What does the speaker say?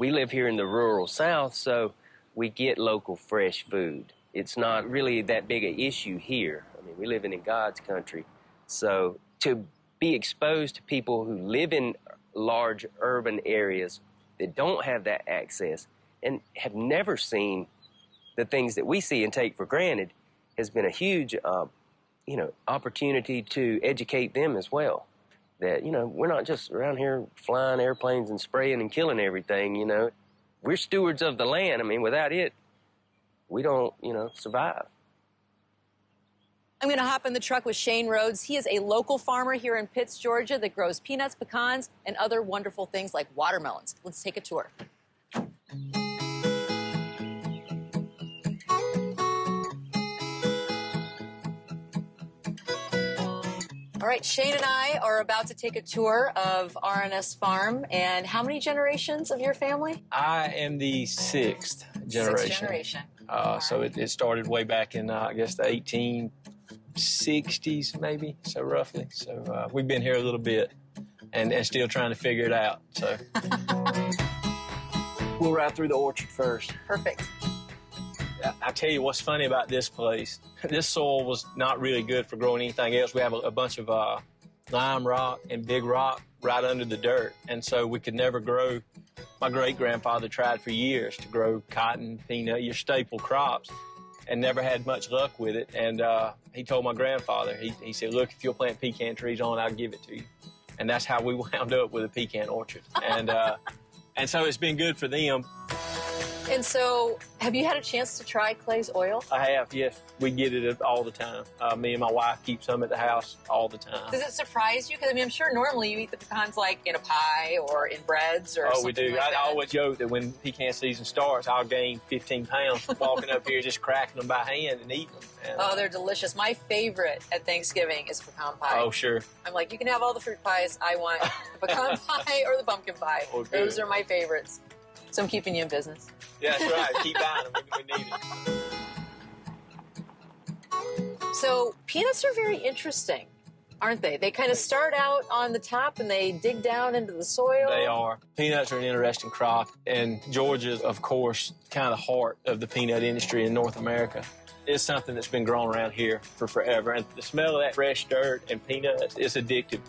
We live here in the rural South, so we get local fresh food. It's not really that big an issue here. I mean, we live in God's country. So to be exposed to people who live in large urban areas that don't have that access and have never seen the things that we see and take for granted has been a huge, opportunity to educate them as well. That, we're not just around here flying airplanes and spraying and killing everything, We're stewards of the land. I mean, without it, we don't, survive. I'm going to hop in the truck with Shane Rhodes. He is a local farmer here in Pitts, Georgia that grows peanuts, pecans, and other wonderful things like watermelons. Let's take a tour. All right, Shane and I are about to take a tour of R&S Farm. And how many generations of your family? I am the sixth generation. Sixth generation. So it started way back in, I guess, the 1860s, maybe, so roughly. So we've been here a little bit and still trying to figure it out. So we'll ride through the orchard first. Perfect. I tell you what's funny about this place. This soil was not really good for growing anything else. We have a bunch of lime rock and big rock right under the dirt, and so we could never grow. My great-grandfather tried for years to grow cotton, peanut, your staple crops, and never had much luck with it. And he told my grandfather, he said, look, if you'll plant pecan trees on it, I'll give it to you. And that's how we wound up with a pecan orchard. And so it's been good for them. And so, have you had a chance to try Clay's oil? I have, yes. We get it all the time. Me and my wife keep some at the house all the time. Does it surprise you? Because, I'm sure normally you eat the pecans like in a pie or in breads or something. Oh, we do. Like I always joke that when pecan season starts, I'll gain 15 pounds from walking up here just cracking them by hand and eating them. And, they're delicious. My favorite at Thanksgiving is pecan pie. Oh, sure. I'm like, you can have all the fruit pies. I want the pecan pie or the pumpkin pie. Oh, those are my favorites. So I'm keeping you in business. Yeah, that's right. Keep buying them. We need it. So peanuts are very interesting, aren't they? They kind of start out on the top and they dig down into the soil. They are. Peanuts are an interesting crop. And Georgia is, of course, kind of the heart of the peanut industry in North America. It's something that's been growing around here for forever. And the smell of that fresh dirt and peanuts is addictive.